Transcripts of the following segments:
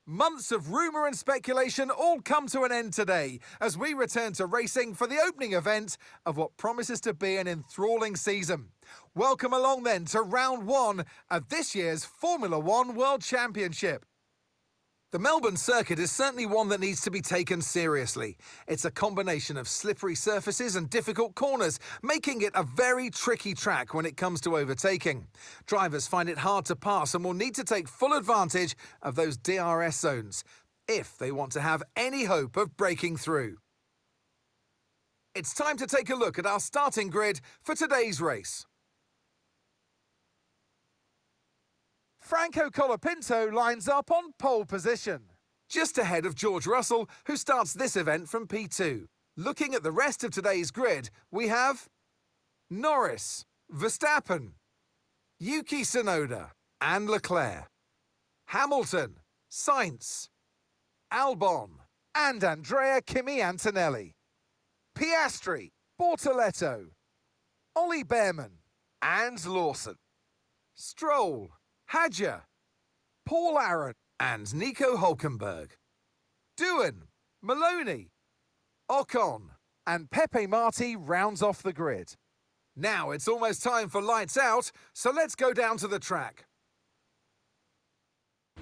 Months of rumour and speculation all come to an end today as we return to racing for the opening event of what promises to be an enthralling season. Welcome along then to round one of this year's Formula One World Championship. The Melbourne circuit is certainly one that needs to be taken seriously. It's a combination of slippery surfaces and difficult corners, making it a very tricky track when it comes to overtaking. Drivers find it hard to pass and will need to take full advantage of those DRS zones if they want to have any hope of breaking through. It's time to take a look at our starting grid for today's race. Franco Colapinto lines up on pole position, just ahead of George Russell, who starts this event from P2. Looking at the rest of today's grid, we have Norris, Verstappen, Yuki Tsunoda and Leclerc, Hamilton, Sainz, Albon and Andrea Kimi Antonelli, Piastri, Bortoletto, Ollie Behrman and Lawson, Stroll, Hadja, Paul Aaron and Nico Hulkenberg, Doohan, Maloney, Ocon and Pepe Marti rounds off the grid. Now it's almost time for lights out, so let's go down to the track.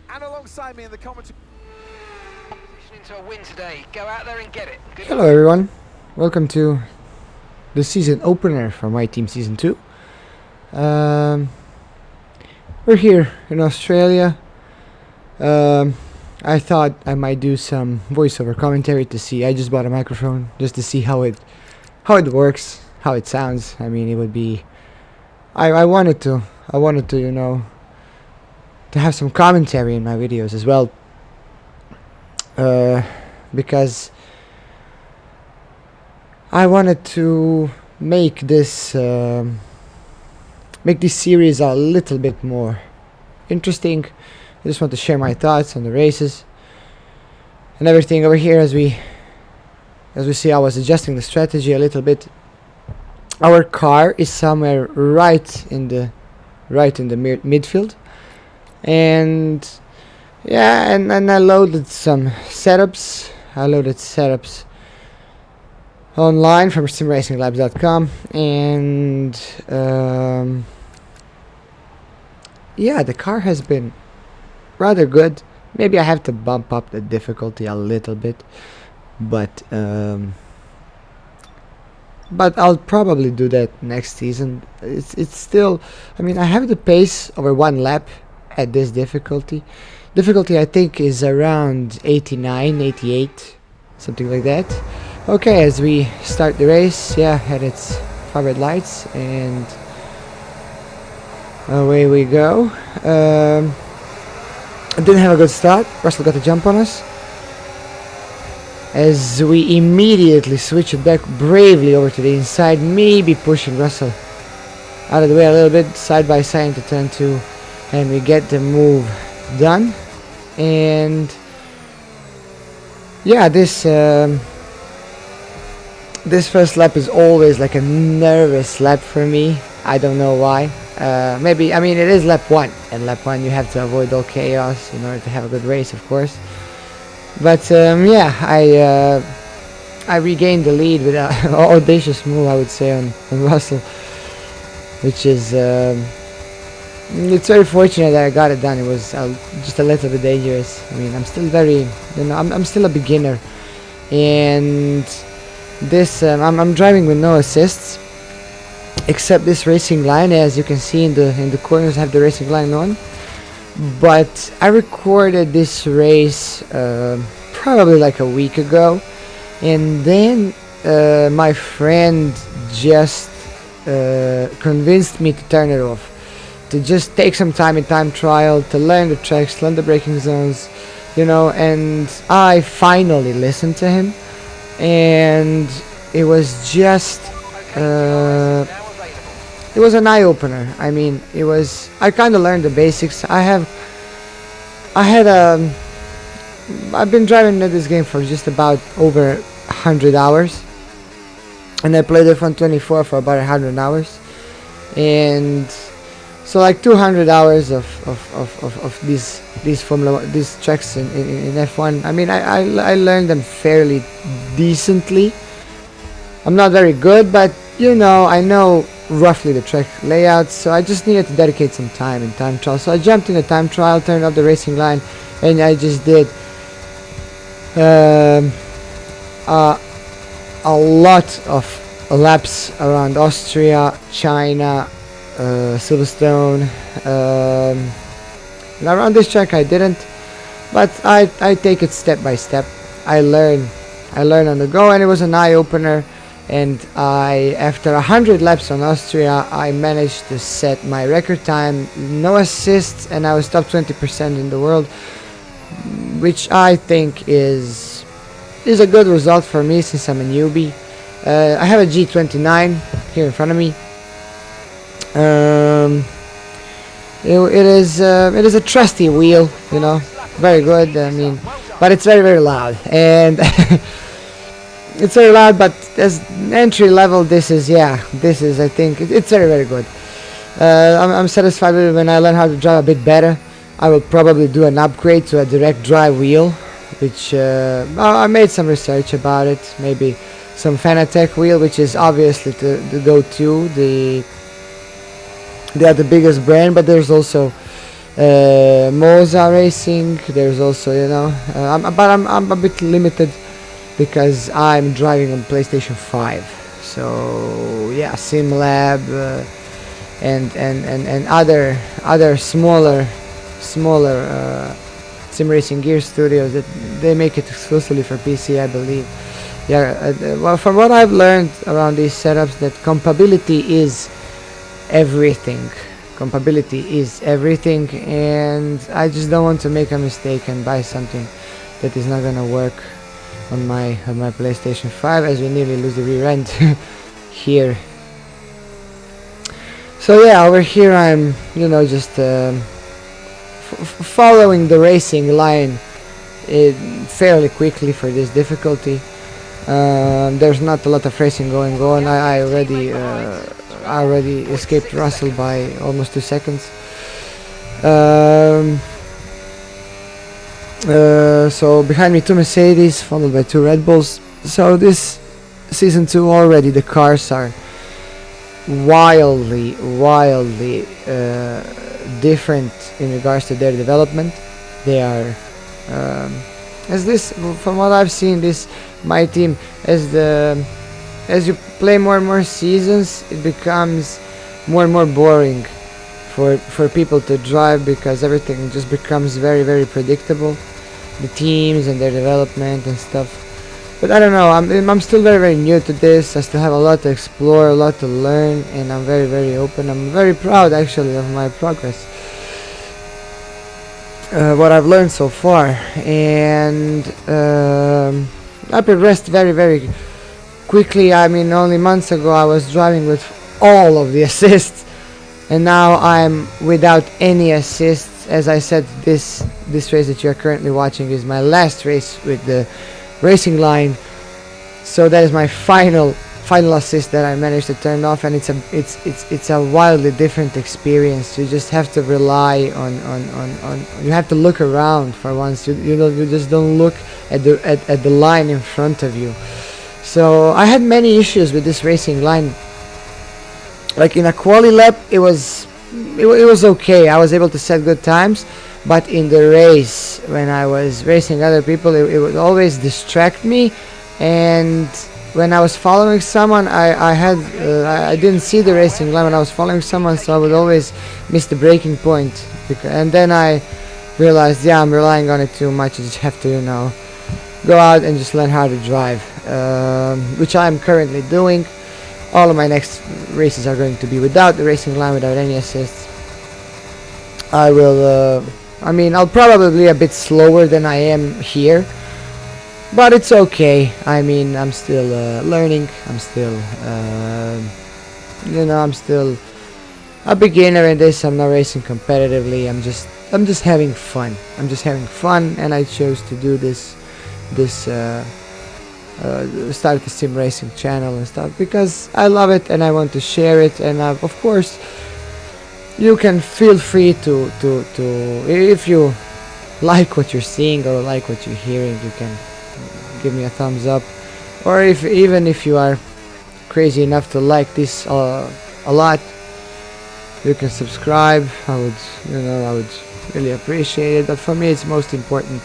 And alongside me in the commentary... Into a win today. Go out there and get it. Hello everyone, welcome to the season opener for MyTeam Season 2. We're here in Australia. I thought I might do some voiceover commentary to see. I just bought a microphone just to see how it works, how it sounds. I mean, it would be. I wanted to, you know, to have some commentary in my videos as well, because I wanted to make this. Make this series a little bit more interesting. I just want to share my thoughts on the races and everything over here. As we see, I was adjusting the strategy a little bit. Our car is somewhere right in the midfield, and yeah, and I loaded some setups. Online from simracinglabs.com, and yeah, the car has been rather good. Maybe I have to bump up the difficulty a little bit, but I'll probably do that next season. It's still, I mean, I have the pace over one lap at this difficulty. Difficulty I think is around 89, 88, something like that. Okay, as we start the race, yeah, had its far red lights, and away we go. I didn't have a good start. Russell got a jump on us, as we immediately switch it back bravely over to the inside, maybe pushing Russell out of the way a little bit, side by side into turn 2, and we get the move done. And yeah, this first lap is always like a nervous lap for me. I don't know why. Maybe, I mean, it is lap 1, and lap 1 you have to avoid all chaos in order to have a good race, of course. But yeah, I regained the lead with an audacious move, I would say, on Russell, which is it's very fortunate that I got it done. It was just a little bit dangerous. I mean, I'm still very, you know, I'm still a beginner, and this I'm driving with no assists except this racing line. As you can see in the corners, I have the racing line on, but I recorded this race probably like a week ago, and then my friend just convinced me to turn it off, to just take some time in time trial to learn the tracks, learn the braking zones, you know. And I finally listened to him, and it was just it was an eye-opener. I mean, I kind of learned the basics. I've been driving this game for just about over 100 hours, and I played F1 24 for about 100 hours, and So like 200 hours of these these tracks in F1. I mean, I learned them fairly decently. I'm not very good, but you know, I know roughly the track layouts, so I just needed to dedicate some time in time trial. So I jumped in a time trial, turned up the racing line, and I just did a lot of laps around Austria, China, Silverstone. And around this track I didn't, but I take it step by step. I learn on the go, and it was an eye-opener. And after 100 laps on Austria, I managed to set my record time, no assists, and I was top 20% in the world, which I think is a good result for me since I'm a newbie. I have a G29 here in front of me. It is a trusty wheel, you know, very good. I mean, but it's very loud, and it's very loud. But as entry level, this is I think it's very good. I'm satisfied with it. When I learn how to drive a bit better, I will probably do an upgrade to a direct drive wheel, which I made some research about it. Maybe some Fanatec wheel, which is obviously the go-to. They are the biggest brand, but there's also Moza Racing. There's also, you know, I'm a bit limited because I'm driving on PlayStation 5. So yeah, SimLab and other smaller sim racing gear studios that they make it exclusively for PC, I believe. Yeah, well, from what I've learned around these setups, that compatibility is everything. Compatibility is everything, and I just don't want to make a mistake and buy something that is not gonna work on my PlayStation 5, as we nearly lose the rear end here. So yeah, over here I'm, you know, just following the racing line fairly quickly for this difficulty. There's not a lot of racing going on. I already escaped Russell by almost 2 seconds. So behind me 2 Mercedes, followed by 2 Red Bulls. So this season 2 already the cars are wildly different in regards to their development. They are from what I've seen, this MyTeam, as you play more and more seasons, it becomes more and more boring for people to drive, because everything just becomes very predictable, the teams and their development and stuff. But I don't know, I'm still very new to this. I still have a lot to explore, a lot to learn, and I'm very open. I'm very proud actually of my progress, what I've learned so far, and I progressed very quickly. I mean, only months ago I was driving with all of the assists, and now I'm without any assists. As I said, this race that you are currently watching is my last race with the racing line, so that is my final assist that I managed to turn off, and it's a wildly different experience. You just have to rely on you have to look around for once. You just don't look at the line in front of you. So I had many issues with this racing line. Like in a quali lap, it was okay. I was able to set good times, but in the race, when I was racing other people, it would always distract me. And when I was following someone, I didn't see the racing line when I was following someone, so I would always miss the braking point. And then I realized, yeah, I'm relying on it too much. I just have to, you know, go out and just learn how to drive, which I'm currently doing. All of my next races are going to be without the racing line, without any assists. I will, I'll probably be a bit slower than I am here, but it's okay. I mean, I'm still learning. I'm still, I'm still a beginner in this. I'm not racing competitively. I'm just having fun. And I chose to do this start the sim racing channel and stuff because I love it and I want to share it, and of course you can feel free to if you like what you're seeing or like what you're hearing, you can give me a thumbs up, or even if you are crazy enough to like this a lot, you can subscribe. I would really appreciate it. But for me, it's most important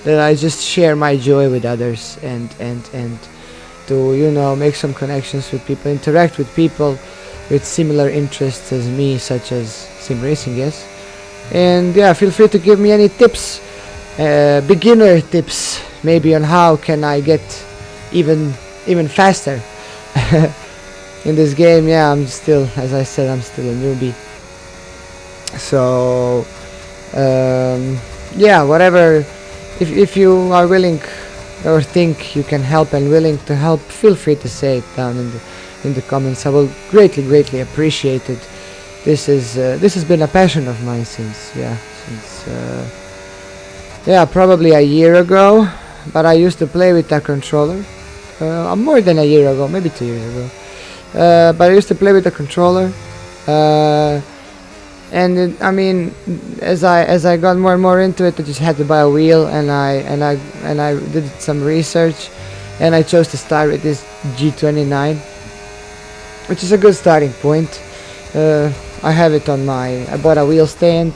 that I just share my joy with others, and to make some connections with people, interact with people with similar interests as me, such as sim racing, yes. And yeah, feel free to give me any tips, beginner tips, maybe on how can I get even faster in this game. Yeah, as I said, I'm still a newbie. So yeah, whatever. If you are willing or think you can help and willing to help, feel free to say it down in the comments. I will greatly appreciate it. This has been a passion of mine since probably a year ago. But I used to play with a controller more than a year ago, maybe 2 years ago. But I used to play with a controller, and I mean, as I got more and more into it, I just had to buy a wheel, and I did some research, and I chose to start with this G29, which is a good starting point. I have it on I bought a wheel stand,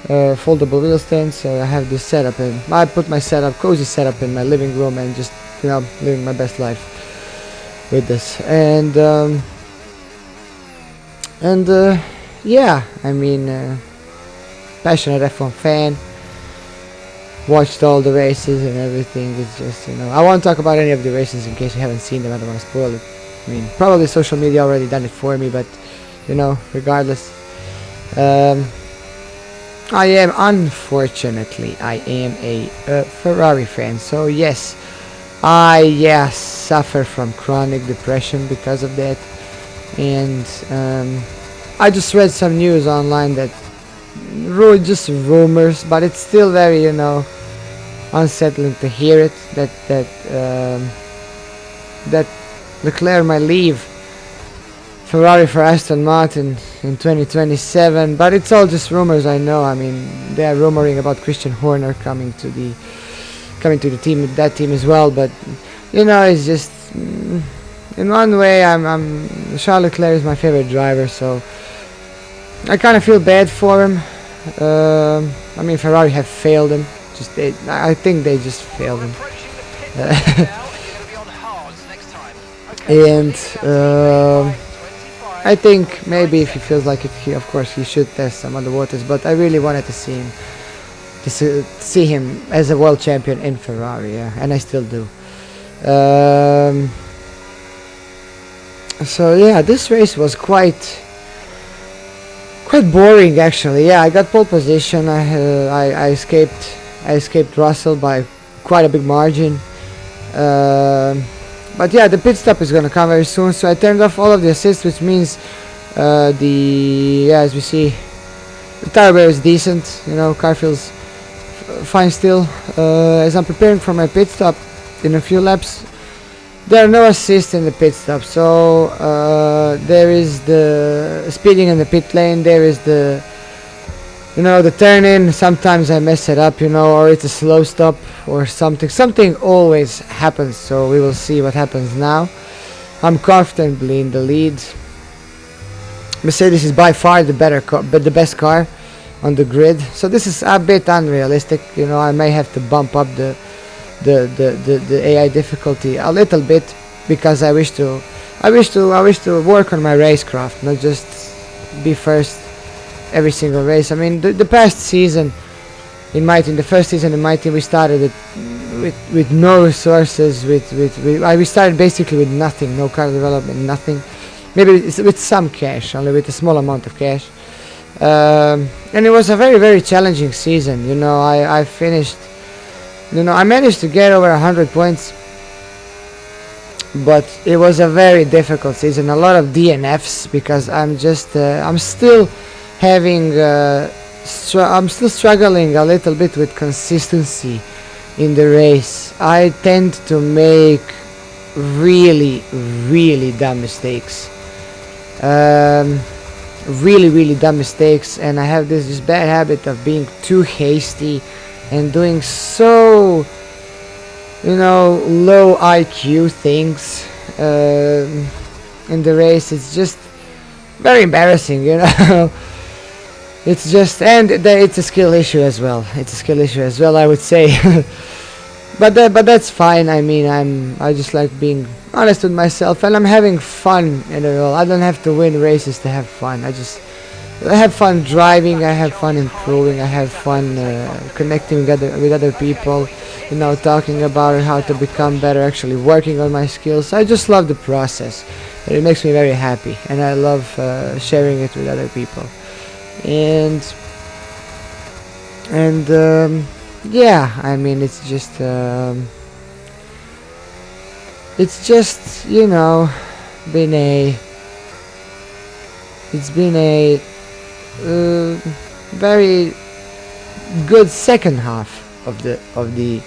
foldable wheel stand, so I have this setup, and I put my cozy setup in my living room, and just living my best life with this. Yeah, I mean, passionate F1 fan, watched all the races and everything. It's just, I won't talk about any of the races in case you haven't seen them. I don't want to spoil it. I mean, probably social media already done it for me, but regardless, unfortunately I am a Ferrari fan. So yes, I suffer from chronic depression because of that. And I just read some news online that just rumors, but it's still very unsettling to hear it, that Leclerc might leave Ferrari for Aston Martin in 2027. But it's all just rumors, I know. I mean, they are rumoring about Christian Horner coming to the team, that team as well. But it's just, in one way, Charles Leclerc is my favorite driver, so I kind of feel bad for him. I mean, Ferrari have failed him. I think they just failed him. And I think maybe if he feels like it, of course he should test some other waters. But I really wanted to see him as a world champion in Ferrari, yeah, and I still do. So yeah, this race was quite boring actually. Yeah, I got pole position. I escaped Russell by quite a big margin. But yeah, the pit stop is gonna come very soon. So I turned off all of the assists, which means as we see, the tire wear is decent. Car feels fine still. As I'm preparing for my pit stop in a few laps, there are no assists in the pit stop. So there is the speeding in the pit lane. There is the the turn in. Sometimes I mess it up, or it's a slow stop or something. Something always happens. So we will see what happens now. I'm comfortably in the lead. Mercedes is by far the best car on the grid. So this is a bit unrealistic. I may have to bump up the AI difficulty a little bit, because I wish to work on my racecraft, not just be first every single race. I mean, the past season in MyTeam, the first season in MyTeam, we started with no resources. We started basically with nothing, no car development, nothing. Maybe with some cash, only with a small amount of cash. And it was a very, very challenging season. I finished. I managed to get over 100 points, but it was a very difficult season. A lot of DNFs, because I'm still struggling a little bit with consistency in the race. I tend to make really, really dumb mistakes. really dumb mistakes, and I have this bad habit of being too hasty and doing so, you know, low IQ things in the race. It's just very embarrassing, you know. It's just, and it's a skill issue as well. It's a skill issue as well, I would say. but that's fine. I mean, I just like being honest with myself, and I'm having fun in it all. I don't have to win races to have fun. I have fun driving. I have fun improving. I have fun connecting with other people. You know, talking about how to become better. Actually working on my skills. I just love the process. It makes me very happy, and I love sharing it with other people. And yeah, I mean, it's just you know, it's been a very good second half of the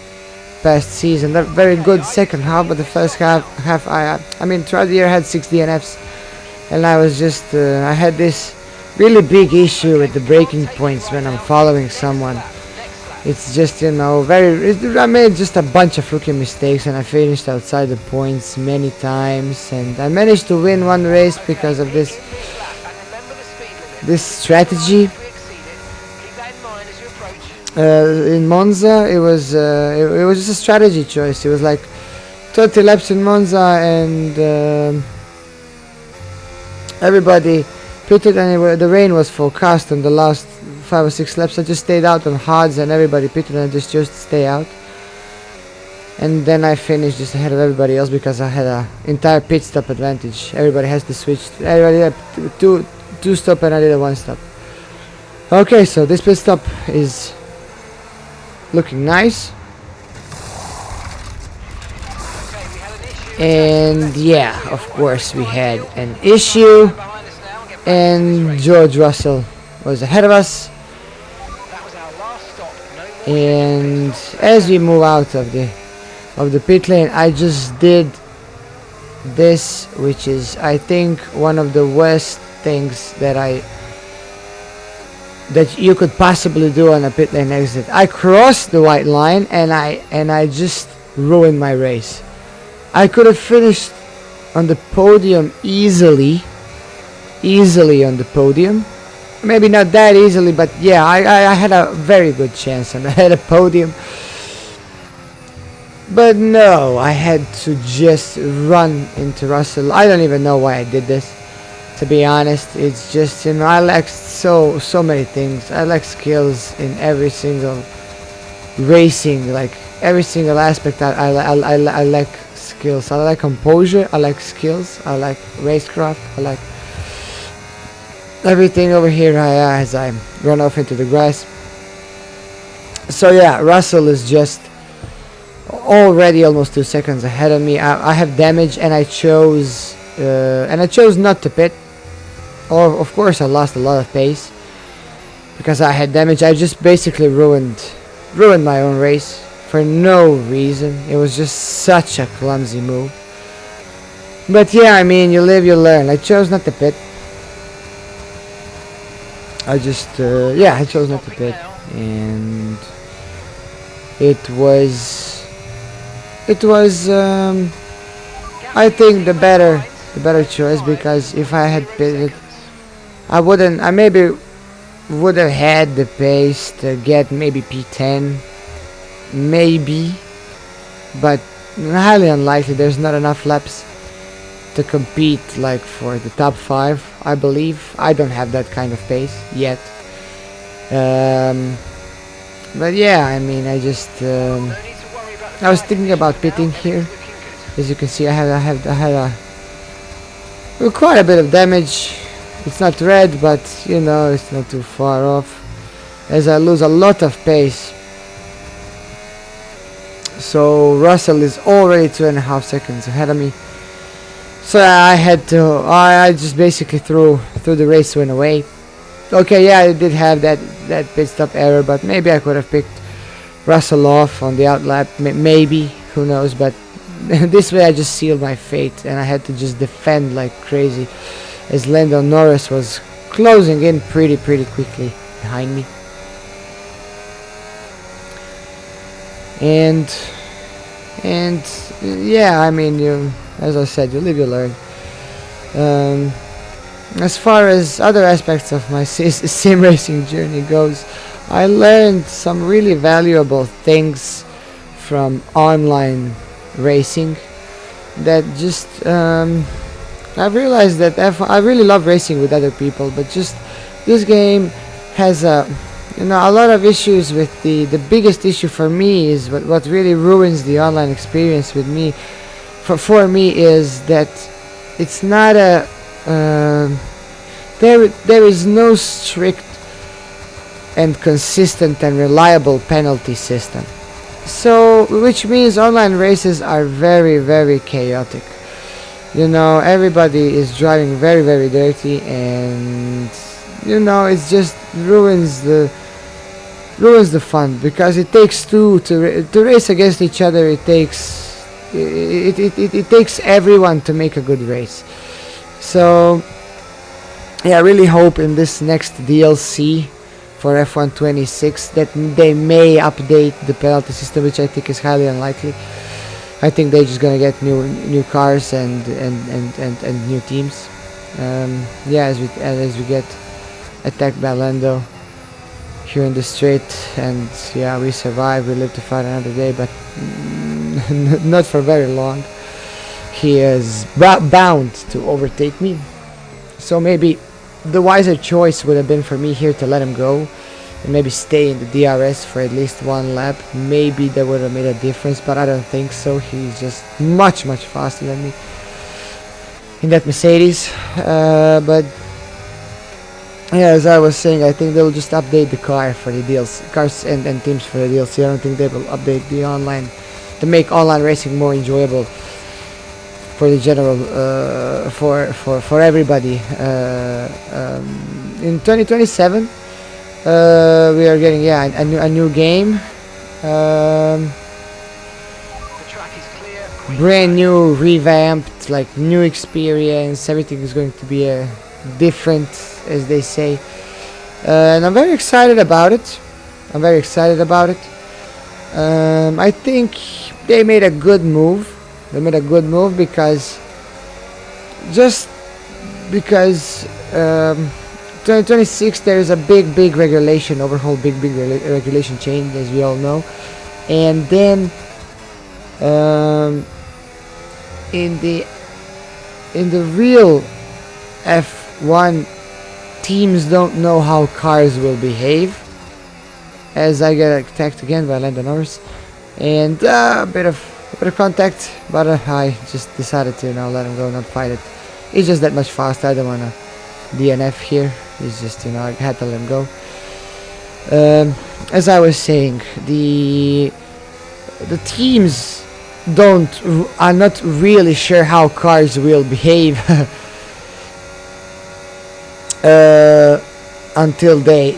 past season. A very good second half, but the first half I mean, throughout the year I had 6 DNFs, and I was just I had this really big issue with the braking points when I'm following someone. It's just, you know, I made just a bunch of rookie mistakes, and I finished outside the points many times, and I managed to win one race because of this strategy. In Monza, it was just a strategy choice. It was like 30 laps in Monza, and everybody pitted, and the rain was forecast on the last 5 or 6 laps. I just stayed out on hards, and everybody pitted, and I just chose to stay out. And then I finished just ahead of everybody else because I had an entire pit stop advantage. Everybody has to switch. Everybody had two stop, and I did a 1 stop. Okay, so this pit stop is looking nice. And yeah, of course we had an issue, and George Russell was ahead of us. And as we move out of the pit lane, I just did this, which is, I think, one of the worst things that you could possibly do on a pit lane exit. I crossed the white line, and I just ruined my race. I could have finished on the podium easily on the podium. Maybe not that easily, but yeah, I had a very good chance, and I had a podium. But no, I had to just run into Russell. I don't even know why I did this, to be honest. It's just, you know, I lack so many things. I lack skills in every single racing, like every single aspect. I lack skills. I like composure. I like skills. I like racecraft. I like everything over here as I run off into the grass. So yeah, Russell is just already almost 2 seconds ahead of me. I have damage, and I chose not to pit. Or of course I lost a lot of pace because I had damage. I just basically ruined my own race for no reason. It was just such a clumsy move. But yeah, I mean, you live, you learn. I chose not to pit. I chose not to pit, and it was I think the better choice, because if I had pitted, I maybe would have had the pace to get maybe P10, maybe, but highly unlikely. There's not enough laps to compete like for the top 5, I believe. I don't have that kind of pace yet. But yeah, I mean, I was thinking about pitting here. As you can see, I had quite a bit of damage. It's not red, but you know, it's not too far off, as I lose a lot of pace. So Russell is already 2.5 seconds ahead of me. So I just basically threw the race win away. Okay, yeah, I did have that pit stop error, but maybe I could have picked Russell off on the outlap. Maybe, who knows? But this way I just sealed my fate, and I had to just defend like crazy, as Lando Norris was closing in pretty quickly behind me. And yeah, I mean, as I said, you live, you learn. As far as other aspects of my sim racing journey goes, I learned some really valuable things from online racing. That just I've realized that I really love racing with other people, but just this game has a lot of issues with the biggest issue for me is what really ruins the online experience with me for me is that it's not a there is no strict and consistent and reliable penalty system. So, which means online races are very chaotic. Everybody is driving very dirty, and it just ruins the fun, because it takes two to race against each other. It takes everyone to make a good race. So yeah, I really hope in this next DLC for F1 26 that they may update the penalty system, which I think is highly unlikely. I think they're just gonna get new cars and new teams. Yeah, as we get attacked by Lando here in the straight, and yeah, we survive. We live to fight another day, but not for very long. He is bound to overtake me. So maybe the wiser choice would have been for me here to let him go and maybe stay in the DRS for at least one lap. Maybe that would have made a difference, but I don't think so. He's just much faster than me in that Mercedes. But yeah, as I was saying, I think they'll just update the car for the DLC, cars and teams for the DLC. I don't think they will update the online to make online racing more enjoyable for the general, for everybody. In 2027, we are getting a new game, The track is clear. brand new, revamped, like new experience. Everything is going to be different, as they say, and I'm very excited about it. I think they made a good move. Because 2026 there is a big regulation overhaul, big regulation change, as we all know, and then in the real F1, teams don't know how cars will behave. As I get attacked again by Lando Norris, and a bit of contact, but I just decided to let him go, not fight it. He's just that much faster. I don't want to DNF here. He's just I had to let him go. As I was saying, the teams are not really sure how cars will behave until they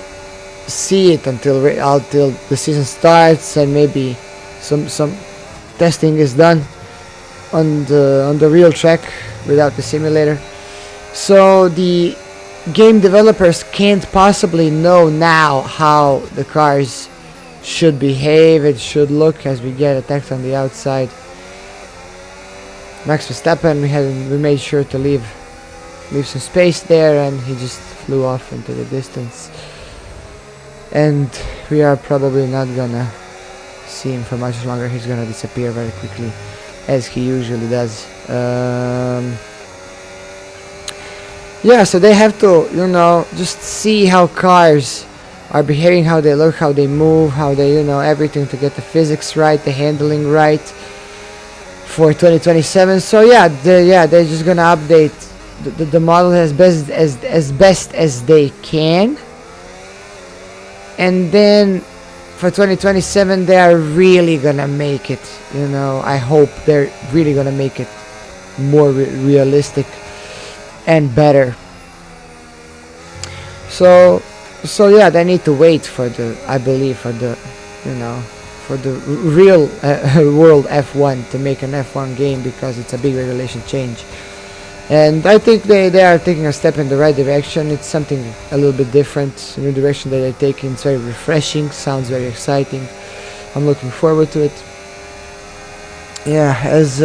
see it, until the season starts, and maybe some testing is done on the real track without the simulator. So the game developers can't possibly know now how the cars should behave, it should look, as we get attacked on the outside. Max Verstappen, we made sure to leave some space there, and he just flew off into the distance. And we are probably not gonna see him for much longer. He's gonna disappear very quickly, as he usually does. Yeah, so they have to just see how cars are behaving, how they look, how they move, how they everything, to get the physics right, the handling right for 2027. So yeah, they're just gonna update the model as best as they can, and then for 2027 they are really gonna make it. I hope they're really gonna make it more realistic and better. So yeah, they need to wait for the real world F1 to make an F1 game, because it's a big regulation change. And I think they are taking a step in the right direction. It's something a little bit different, a new direction that they're taking. It's very refreshing, sounds very exciting. I'm looking forward to it. Yeah, as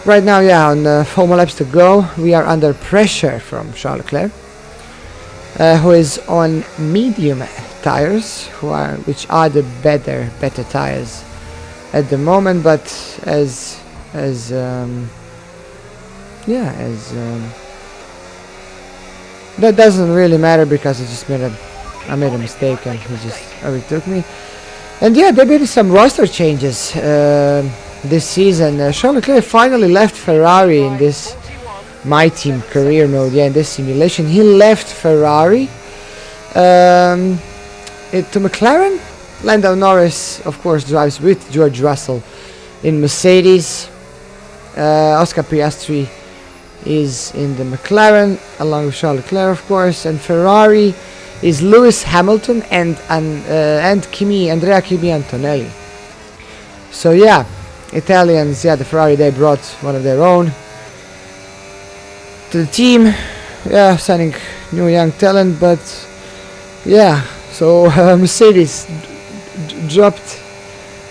right now, yeah, on 4 more laps to go, we are under pressure from Charles Leclerc, who is on medium tires, which are the better tires at the moment. But that doesn't really matter, because I made a mistake and he just overtook me. And yeah, there been some roster changes this season. Charles Leclerc finally left Ferrari in this MyTeam career mode. Yeah, in this simulation, he left Ferrari to McLaren. Lando Norris, of course, drives with George Russell in Mercedes. Oscar Piastri is in the McLaren along with Charles Leclerc, of course, and Ferrari is Lewis Hamilton and Andrea Kimi Antonelli. So yeah, Italians, yeah, the Ferrari, they brought one of their own to the team, yeah, signing new young talent. But yeah, so Mercedes dropped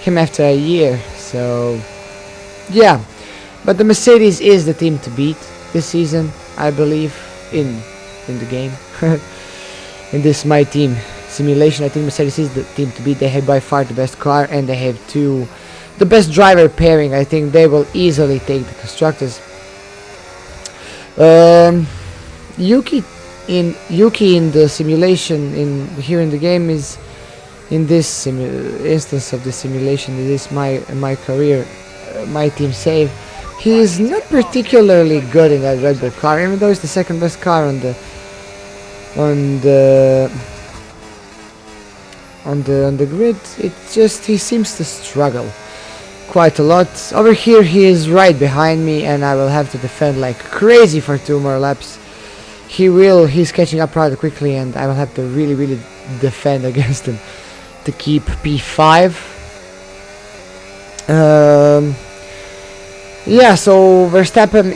him after a year. So yeah, but the Mercedes is the team to beat this season, I believe, in the game. In this MyTeam simulation, I think Mercedes is the team to beat. They have by far the best car, and they have the best driver pairing. I think they will easily take the constructors. Yuki in the simulation here in the game is in this instance of the simulation. It is my career, MyTeam save. He is not particularly good in that Red Bull car, even though it's the second best car on the grid. It's just he seems to struggle quite a lot. Over here he is right behind me, and I will have to defend like crazy for 2 more laps. He's catching up rather quickly, and I will have to really defend against him to keep P5. Yeah, so Verstappen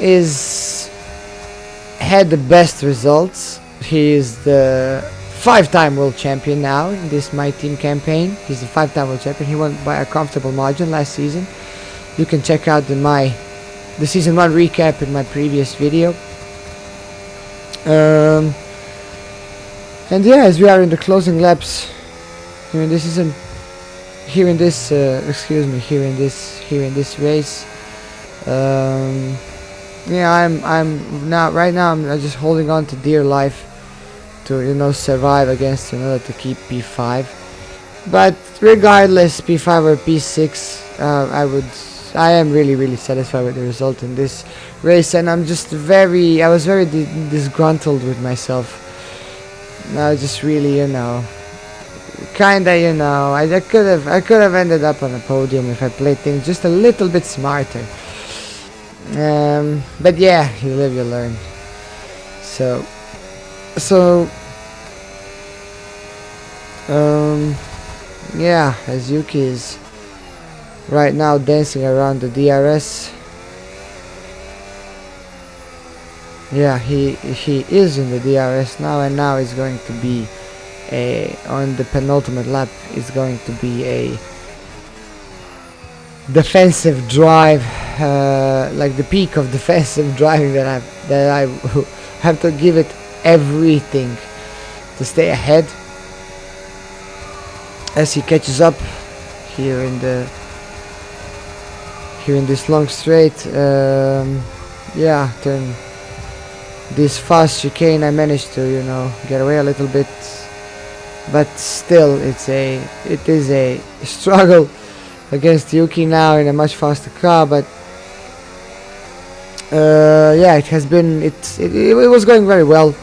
had the best results. He is the 5-time world champion now in this MyTeam campaign. He's the 5-time world champion. He won by a comfortable margin last season. You can check out the season 1 recap in my previous video. And yeah, as we are in the closing laps here in this season, here in this race, yeah, right now I'm just holding on to dear life to survive against to keep P5. But regardless, P5 or P6, I am really satisfied with the result in this race, and I was very disgruntled with myself. I just really I could have ended up on a podium if I played things just a little bit smarter. But yeah, you live, you learn. So yeah, as Yuki is right now dancing around the DRS. Yeah, he is in the DRS now, and now it's going to be on the penultimate lap is going to be a defensive drive, like the peak of defensive driving that I have to give it everything to stay ahead as he catches up here in this long straight. Yeah, turn this fast chicane, I managed to get away a little bit, but still it is a struggle against Yuki now in a much faster car. But yeah, it was going very well.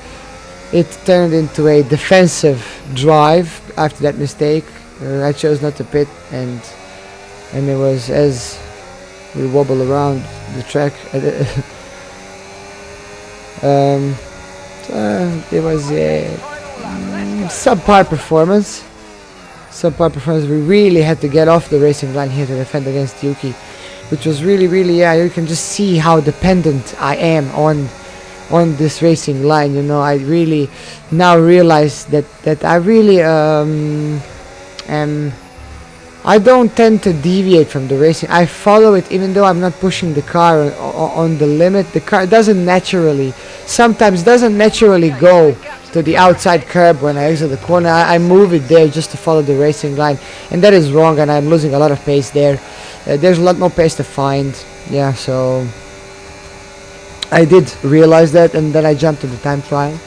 It turned into a defensive drive after that mistake. I chose not to pit, and it was as we wobble around the track. It was a subpar performance. We really had to get off the racing line here to defend against Yuki. which was really, yeah, you can just see how dependent I am on this racing line. You know, I really now realize that I really am. I don't tend to deviate from the racing. I follow it even though I'm not pushing the car on the limit. The car sometimes doesn't naturally go to the outside curb when I exit the corner. I move it there just to follow the racing line, and that is wrong, and I'm losing a lot of pace there. There's a lot more pace to find. Yeah, so I did realize that, and then I jumped to the time trial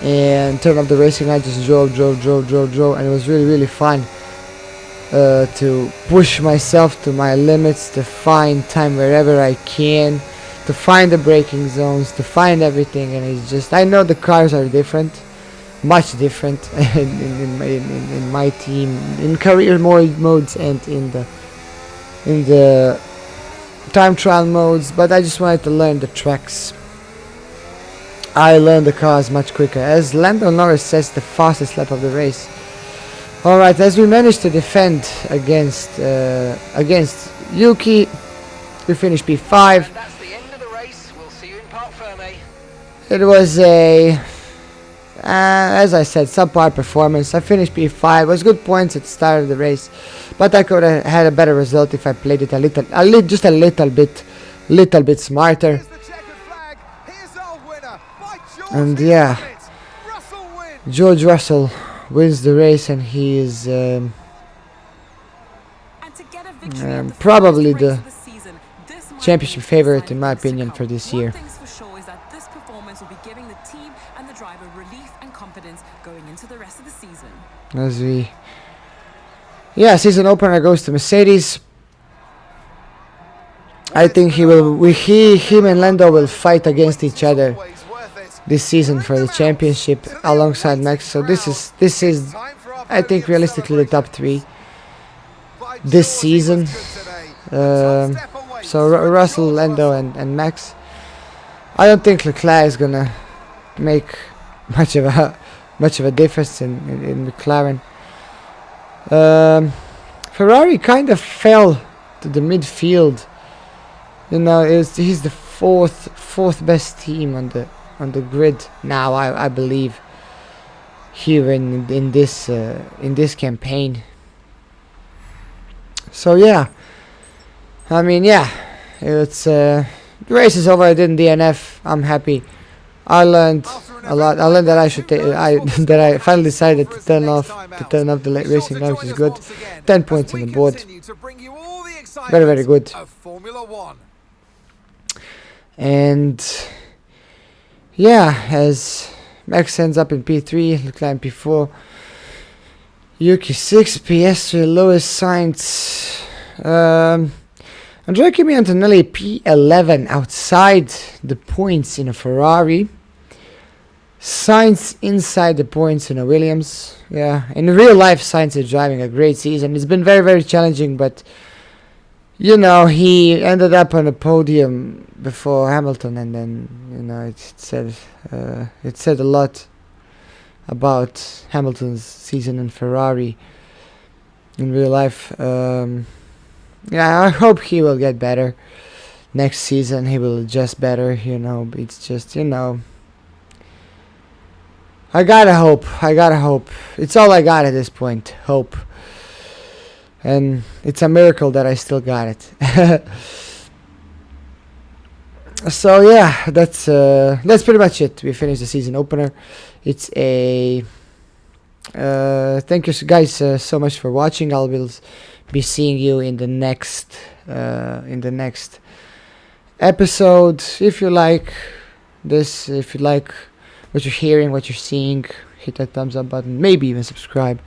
and turned off the racing line, just drove, and it was really fun to push myself to my limits, to find time wherever I can, to find the braking zones, to find everything. And it's just, I know the cars are different, much different in my team, in career modes and in the time trial modes, but I just wanted to learn the tracks. I learned the cars much quicker. As Lando Norris says, the fastest lap of the race. Alright, as we managed to defend against Yuki, we finished P5. And that's the end of the race. We'll see you in Parc Fermé. It was a, as I said, subpar performance. I finished P5. It was good points at the start of the race, but I could have had a better result if I played it just a little bit smarter. Here's the checkered flag. Here's our winner by George. And yeah, Russell wins. George Russell wins the race, and he is probably the championship favorite in my opinion for this year. As we, season opener goes to Mercedes. I think him and Lando will fight against each other this season for the championship alongside Max. So this is I think realistically the top three this season. So Russell, Lando, and Max. I don't think Leclerc is gonna make much of a difference in McLaren. Ferrari kind of fell to the midfield. You know, he's the fourth best team on the grid now, I believe, here in this campaign. So yeah, I mean, yeah, it's the race is over. I didn't DNF. I'm happy. I learned a lot. I learned that I finally decided to turn off the late racing now, which is good. 10 points on the board. Very good. And yeah, as Max ends up in P3, Leclerc in P4, Yuki 6, Piastri, Lewis, Sainz, Andrea Kimi Antonelli P11 outside the points in a Ferrari. Sainz inside the points in a Williams. Yeah, in real life, Sainz is driving a great season. It's been very challenging, but you know, he ended up on the podium before Hamilton, and then, you know, it said a lot about Hamilton's season in Ferrari in real life. Yeah, I hope he will get better next season. He will adjust better, you know. It's just, you know, I gotta hope. It's all I got at this point, hope. And it's a miracle that I still got it. So yeah, that's pretty much it. We finished the season opener. It's a thank you guys so much for watching. I will be seeing you in the next episode. If you like this, if you like what you're hearing, what you're seeing, hit that thumbs up button. Maybe even subscribe.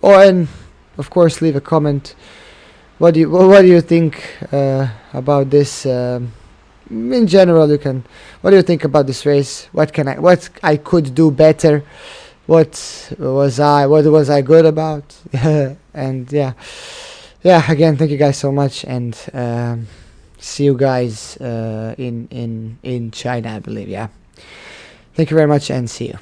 And of course, leave a comment. What do you think about this? In general, what do you think about this race? What I could do better? What was I good about? And yeah. Again, thank you guys so much, and see you guys in China, I believe. Yeah. Thank you very much, and see you.